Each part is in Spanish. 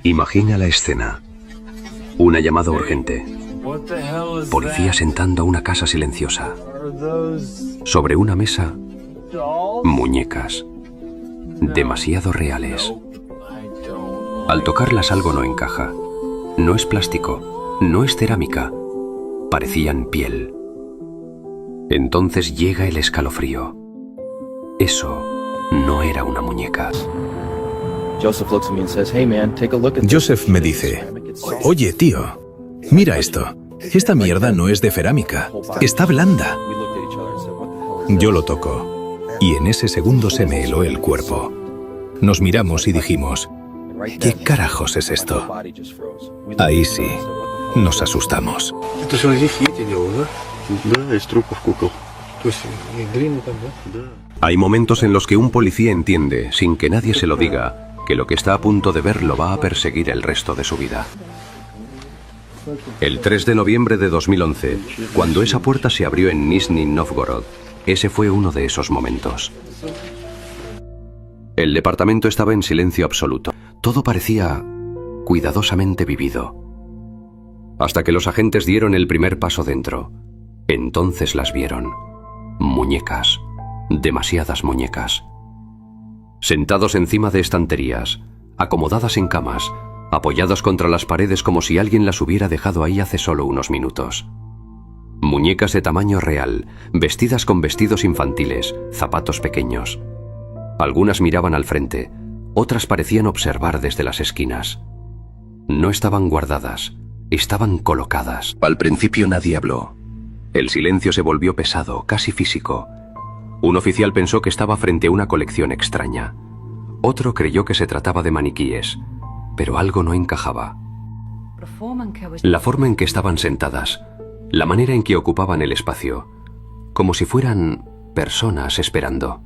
Imagina la escena. Una llamada urgente. Policía sentando a una casa silenciosa. Sobre una mesa, muñecas. Demasiado reales. Al tocarlas algo no encaja. No es plástico, no es cerámica. Parecían piel. Entonces llega el escalofrío. Eso no era una muñeca. Joseph me dice, oye, tío, mira esto. Esta mierda no es de cerámica. Está blanda. Yo lo toco. Y en ese segundo se me heló el cuerpo. Nos miramos y dijimos, ¿qué carajos es esto? Ahí sí, nos asustamos. Hay momentos en los que un policía entiende, sin que nadie se lo diga, que lo que está a punto de ver lo va a perseguir el resto de su vida. El 3 de noviembre de 2011, cuando esa puerta se abrió en Nizhny Novgorod, ese fue uno de esos momentos. El departamento estaba en silencio absoluto. Todo parecía cuidadosamente vivido. Hasta que los agentes dieron el primer paso dentro. Entonces las vieron. Muñecas. Demasiadas muñecas. Sentados encima de estanterías, acomodadas en camas, apoyadas contra las paredes como si alguien las hubiera dejado ahí hace solo unos minutos. Muñecas de tamaño real, vestidas con vestidos infantiles, zapatos pequeños. Algunas miraban al frente, otras parecían observar desde las esquinas. No estaban guardadas, estaban colocadas. Al principio nadie habló. El silencio se volvió pesado, casi físico. Un oficial pensó que estaba frente a una colección extraña. Otro creyó que se trataba de maniquíes, pero algo no encajaba. La forma en que estaban sentadas, la manera en que ocupaban el espacio, como si fueran personas esperando.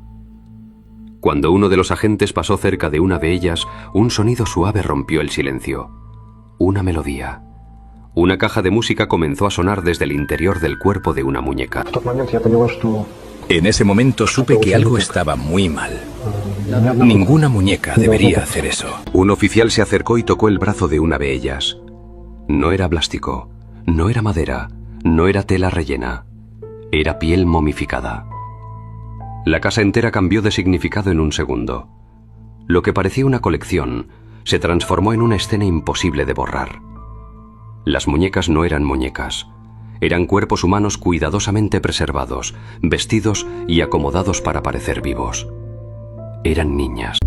Cuando uno de los agentes pasó cerca de una de ellas, un sonido suave rompió el silencio. Una melodía. Una caja de música comenzó a sonar desde el interior del cuerpo de una muñeca. En ese momento supe que algo estaba muy mal. Ninguna muñeca debería hacer eso. Un oficial se acercó y tocó el brazo de una de ellas. No era plástico, no era madera, no era tela rellena. Era piel momificada. La casa entera cambió de significado en un segundo. Lo que parecía una colección se transformó en una escena imposible de borrar. Las muñecas no eran muñecas. Eran cuerpos humanos cuidadosamente preservados, vestidos y acomodados para parecer vivos. Eran niñas.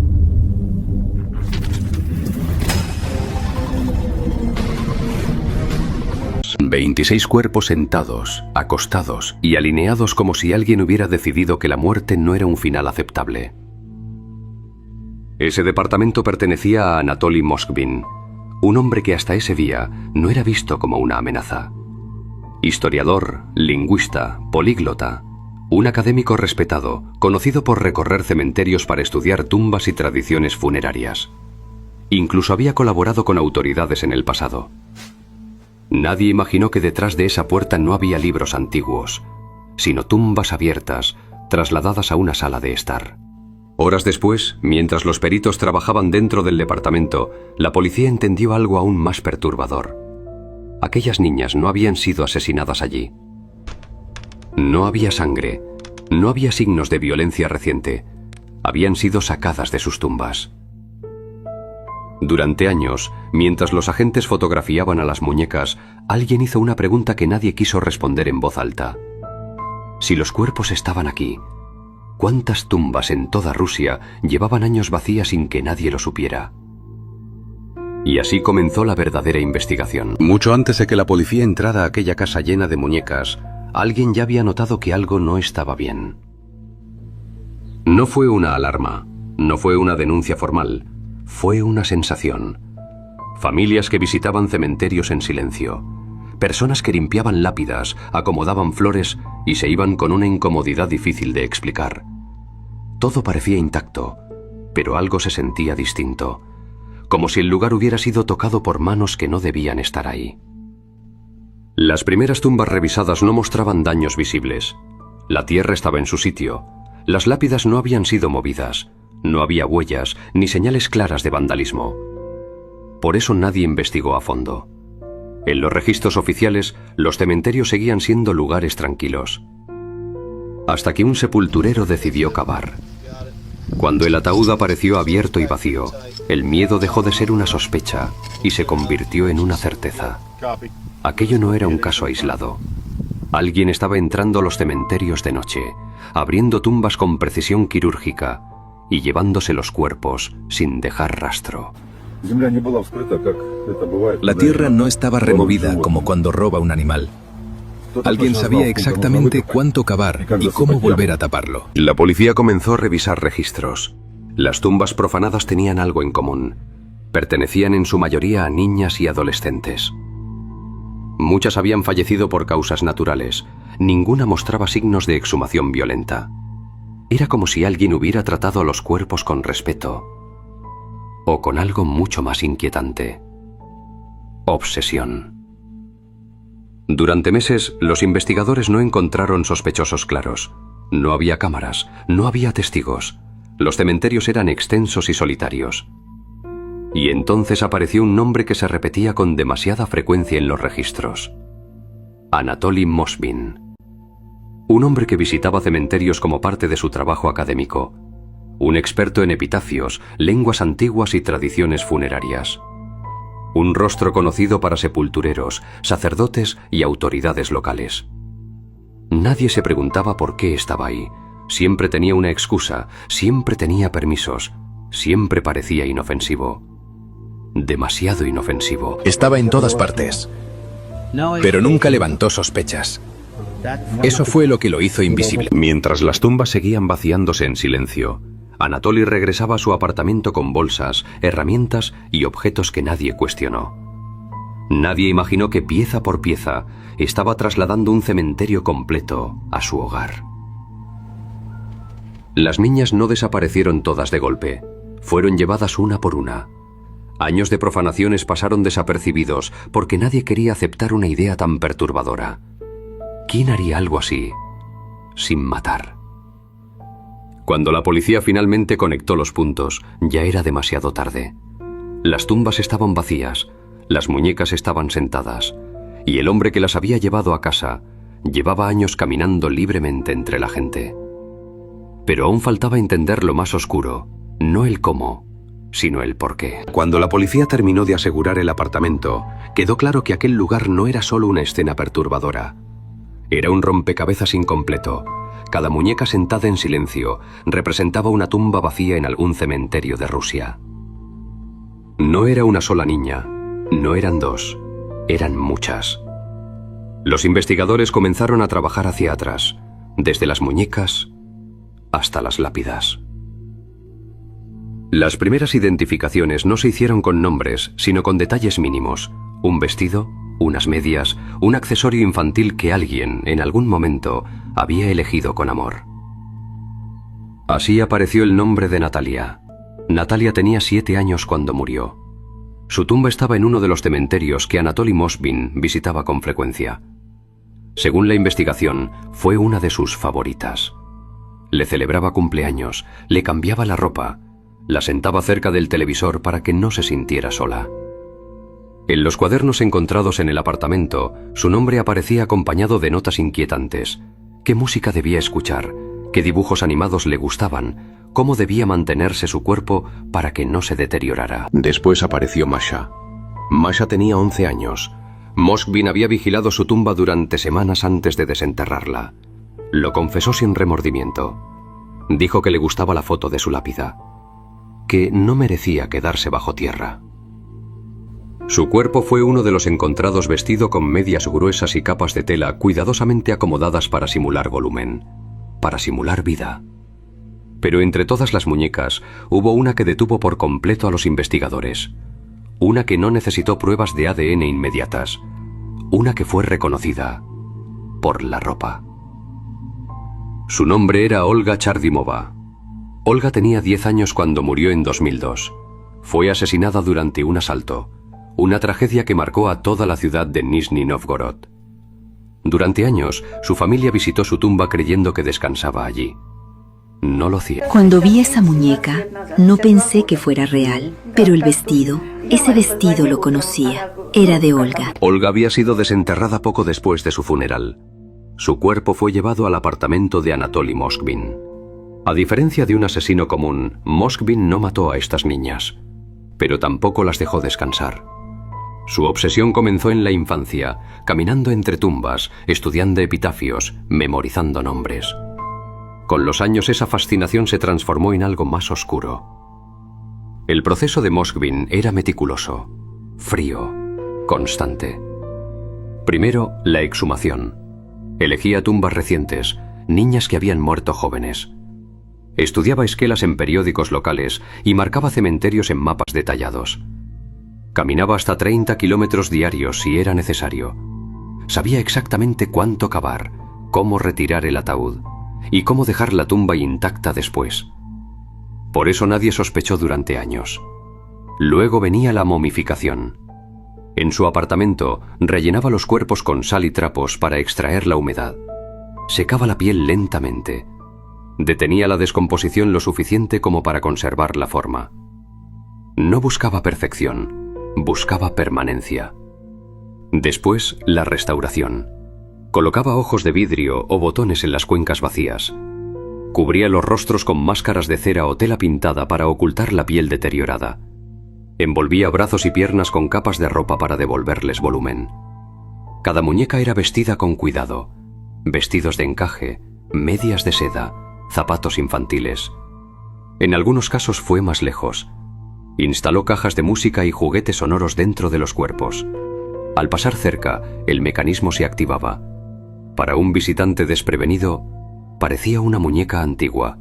«26 cuerpos sentados, acostados y alineados como si alguien hubiera decidido que la muerte no era un final aceptable». Ese departamento pertenecía a Anatoly Moskvin, un hombre que hasta ese día no era visto como una amenaza. Historiador, lingüista, políglota, un académico respetado, conocido por recorrer cementerios para estudiar tumbas y tradiciones funerarias. Incluso había colaborado con autoridades en el pasado. Nadie imaginó que detrás de esa puerta no había libros antiguos, sino tumbas abiertas, trasladadas a una sala de estar. Horas después, mientras los peritos trabajaban dentro del departamento, la policía entendió algo aún más perturbador. Aquellas niñas no habían sido asesinadas allí. No había sangre, no había signos de violencia reciente. Habían sido sacadas de sus tumbas. Durante años, mientras los agentes fotografiaban a las muñecas, alguien hizo una pregunta que nadie quiso responder en voz alta. Si los cuerpos estaban aquí, ¿cuántas tumbas en toda Rusia llevaban años vacías sin que nadie lo supiera? Y así comenzó la verdadera investigación. Mucho antes de que la policía entrara a aquella casa llena de muñecas, alguien ya había notado que algo no estaba bien. No fue una alarma, no fue una denuncia formal, fue una sensación. Familias que visitaban cementerios en silencio, personas que limpiaban lápidas, acomodaban flores y se iban con una incomodidad difícil de explicar. Todo parecía intacto, pero algo se sentía distinto, como si el lugar hubiera sido tocado por manos que no debían estar ahí. Las primeras tumbas revisadas no mostraban daños visibles. La tierra estaba en su sitio. Las lápidas no habían sido movidas. No había huellas ni señales claras de vandalismo. Por eso nadie investigó a fondo. En los registros oficiales, los cementerios seguían siendo lugares tranquilos. Hasta que un sepulturero decidió cavar. Cuando el ataúd apareció abierto y vacío, el miedo dejó de ser una sospecha y se convirtió en una certeza. Aquello no era un caso aislado. Alguien estaba entrando a los cementerios de noche, abriendo tumbas con precisión quirúrgica y llevándose los cuerpos sin dejar rastro. La tierra no estaba removida como cuando roba un animal. Alguien sabía exactamente cuánto cavar y cómo volver a taparlo. La policía comenzó a revisar registros. Las tumbas profanadas tenían algo en común. Pertenecían en su mayoría a niñas y adolescentes. Muchas habían fallecido por causas naturales. Ninguna mostraba signos de exhumación violenta. Era como si alguien hubiera tratado a los cuerpos con respeto. O con algo mucho más inquietante. Obsesión. Durante meses, los investigadores no encontraron sospechosos claros. No había cámaras, no había testigos. Los cementerios eran extensos y solitarios. Y entonces apareció un nombre que se repetía con demasiada frecuencia en los registros. Anatoly Moshbin. Un hombre que visitaba cementerios como parte de su trabajo académico. Un experto en epitafios, lenguas antiguas y tradiciones funerarias. Un rostro conocido para sepultureros, sacerdotes y autoridades locales. Nadie se preguntaba por qué estaba ahí. Siempre tenía una excusa, siempre tenía permisos, siempre parecía inofensivo. Demasiado inofensivo. Estaba en todas partes, pero nunca levantó sospechas. Eso fue lo que lo hizo invisible. Mientras las tumbas seguían vaciándose en silencio, Anatoly regresaba a su apartamento con bolsas, herramientas y objetos que nadie cuestionó. Nadie imaginó que pieza por pieza estaba trasladando un cementerio completo a su hogar. Las niñas no desaparecieron todas de golpe, fueron llevadas una por una. Años de profanaciones pasaron desapercibidos porque nadie quería aceptar una idea tan perturbadora. ¿Quién haría algo así sin matar? Cuando la policía finalmente conectó los puntos, ya era demasiado tarde. Las tumbas estaban vacías, las muñecas estaban sentadas, y el hombre que las había llevado a casa llevaba años caminando libremente entre la gente. Pero aún faltaba entender lo más oscuro, no el cómo, sino el por qué. Cuando la policía terminó de asegurar el apartamento, quedó claro que aquel lugar no era solo una escena perturbadora. Era un rompecabezas incompleto. Cada muñeca sentada en silencio representaba una tumba vacía en algún cementerio de Rusia. No era una sola niña, no eran dos, eran muchas. Los investigadores comenzaron a trabajar hacia atrás, desde las muñecas hasta las lápidas. Las primeras identificaciones no se hicieron con nombres, sino con detalles mínimos: un vestido, unas medias, un accesorio infantil que alguien, en algún momento, había elegido con amor. Así apareció el nombre de Natalia. Natalia tenía 7 años cuando murió. Su tumba estaba en uno de los cementerios que Anatoly Moshbin visitaba con frecuencia. Según la investigación, fue una de sus favoritas. Le celebraba cumpleaños, le cambiaba la ropa, la sentaba cerca del televisor para que no se sintiera sola. En los cuadernos encontrados en el apartamento, su nombre aparecía acompañado de notas inquietantes. ¿Qué música debía escuchar? ¿Qué dibujos animados le gustaban? ¿Cómo debía mantenerse su cuerpo para que no se deteriorara? Después apareció Masha. Masha tenía 11 años. Moshbin había vigilado su tumba durante semanas antes de desenterrarla. Lo confesó sin remordimiento. Dijo que le gustaba la foto de su lápida, que no merecía quedarse bajo tierra. Su cuerpo fue uno de los encontrados vestido con medias gruesas y capas de tela cuidadosamente acomodadas para simular volumen, para simular vida. Pero entre todas las muñecas hubo una que detuvo por completo a los investigadores, una que no necesitó pruebas de ADN inmediatas, una que fue reconocida por la ropa. Su nombre era Olga Chardimova. Olga tenía 10 años cuando murió en 2002. Fue asesinada durante un asalto, una tragedia que marcó a toda la ciudad de Nizhny Novgorod. Durante años, su familia visitó su tumba creyendo que descansaba allí. no lo cierra. Cuando vi esa muñeca, no pensé que fuera real, pero el vestido, ese vestido lo conocía. Era de Olga. Olga había sido desenterrada poco después de su funeral. Su cuerpo fue llevado al apartamento de Anatoly Moskvin. A diferencia de un asesino común, Moskvin no mató a estas niñas, pero tampoco las dejó descansar. Su obsesión comenzó en la infancia, caminando entre tumbas, estudiando epitafios, memorizando nombres. Con los años esa fascinación se transformó en algo más oscuro. El proceso de Moskvin era meticuloso, frío, constante. Primero, la exhumación. Elegía tumbas recientes, niñas que habían muerto jóvenes. Estudiaba esquelas en periódicos locales y marcaba cementerios en mapas detallados. Caminaba hasta 30 kilómetros diarios si era necesario. Sabía exactamente cuánto cavar, cómo retirar el ataúd y cómo dejar la tumba intacta después. Por eso nadie sospechó durante años. Luego venía la momificación. En su apartamento rellenaba los cuerpos con sal y trapos para extraer la humedad. Secaba la piel lentamente. Detenía la descomposición lo suficiente como para conservar la forma. No buscaba perfección, buscaba permanencia. Después, la restauración. Colocaba ojos de vidrio o botones en las cuencas vacías. Cubría los rostros con máscaras de cera o tela pintada para ocultar la piel deteriorada. Envolvía brazos y piernas con capas de ropa para devolverles volumen. Cada muñeca era vestida con cuidado. Vestidos de encaje, medias de seda, zapatos infantiles. En algunos casos fue más lejos. Instaló cajas de música y juguetes sonoros dentro de los cuerpos. Al pasar cerca, el mecanismo se activaba. Para un visitante desprevenido, parecía una muñeca antigua.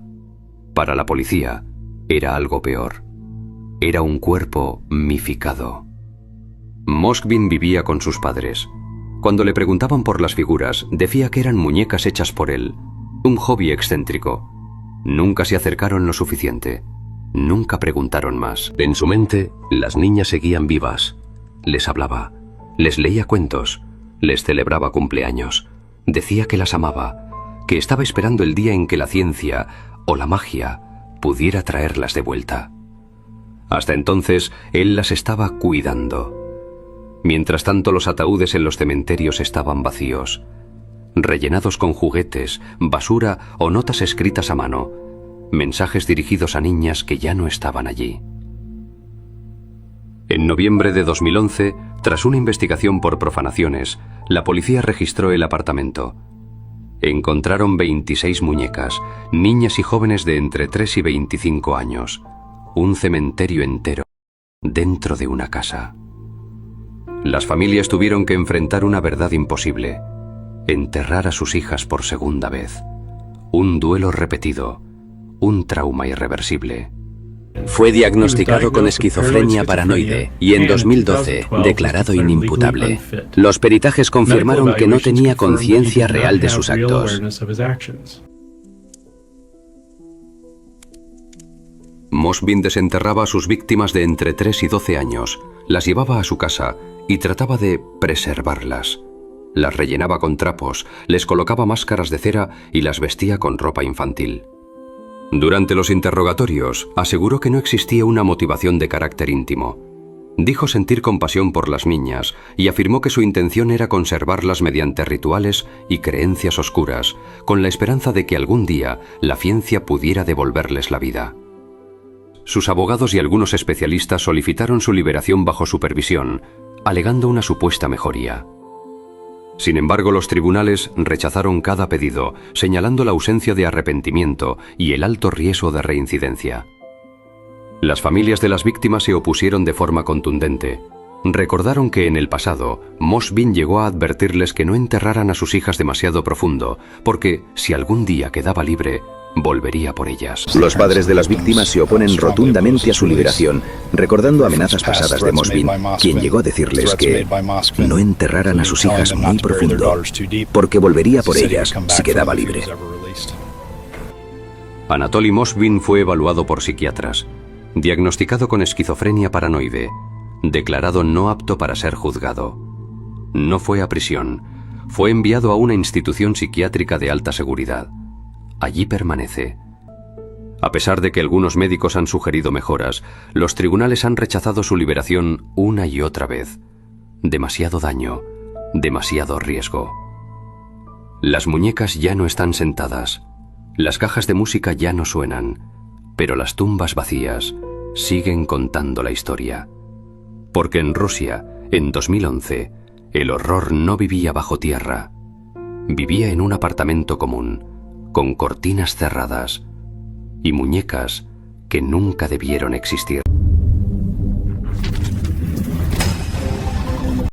Para la policía, era algo peor. Era un cuerpo mificado. Moskvin vivía con sus padres. Cuando le preguntaban por las figuras, decía que eran muñecas hechas por él, un hobby excéntrico. Nunca se acercaron lo suficiente. Nunca preguntaron más. En su mente, las niñas seguían vivas. Les hablaba, les leía cuentos, les celebraba cumpleaños. Decía que las amaba, que estaba esperando el día en que la ciencia o la magia pudiera traerlas de vuelta. Hasta entonces, él las estaba cuidando. Mientras tanto, los ataúdes en los cementerios estaban vacíos, rellenados con juguetes, basura o notas escritas a mano, mensajes dirigidos a niñas que ya no estaban allí. En noviembre de 2011, tras una investigación por profanaciones, la policía registró el apartamento. Encontraron 26 muñecas, niñas y jóvenes de entre 3 y 25 años. Un cementerio entero, dentro de una casa. Las familias tuvieron que enfrentar una verdad imposible: enterrar a sus hijas por segunda vez. Un duelo repetido, un trauma irreversible. Fue diagnosticado con esquizofrenia paranoide y en 2012 declarado inimputable. Los peritajes confirmaron que no tenía conciencia real de sus actos. Moskvin desenterraba a sus víctimas de entre 3 y 12 años, las llevaba a su casa y trataba de preservarlas. Las rellenaba con trapos, les colocaba máscaras de cera y las vestía con ropa infantil. Durante los interrogatorios, aseguró que no existía una motivación de carácter íntimo. Dijo sentir compasión por las niñas y afirmó que su intención era conservarlas mediante rituales y creencias oscuras, con la esperanza de que algún día la ciencia pudiera devolverles la vida. Sus abogados y algunos especialistas solicitaron su liberación bajo supervisión, alegando una supuesta mejoría. Sin embargo, los tribunales rechazaron cada pedido, señalando la ausencia de arrepentimiento y el alto riesgo de reincidencia. Las familias de las víctimas se opusieron de forma contundente. Recordaron que en el pasado, Moskvin llegó a advertirles que no enterraran a sus hijas demasiado profundo, porque si algún día quedaba libre, volvería por ellas. Los padres de las víctimas se oponen rotundamente a su liberación, recordando amenazas pasadas de Moskvin, quien llegó a decirles que no enterraran a sus hijas muy profundo, porque volvería por ellas si quedaba libre. Anatoly Moskvin fue evaluado por psiquiatras, diagnosticado con esquizofrenia paranoide, declarado no apto para ser juzgado. No fue a prisión, fue enviado a una institución psiquiátrica de alta seguridad. Allí permanece, A pesar de que algunos médicos han sugerido mejoras, los tribunales han rechazado su liberación una y otra vez. Demasiado daño, demasiado riesgo. Las muñecas ya no están sentadas, las cajas de música ya no suenan, pero las tumbas vacías siguen contando la historia. Porque en Rusia, en 2011, el horror no vivía bajo tierra. Vivía en un apartamento común, con cortinas cerradas y muñecas que nunca debieron existir.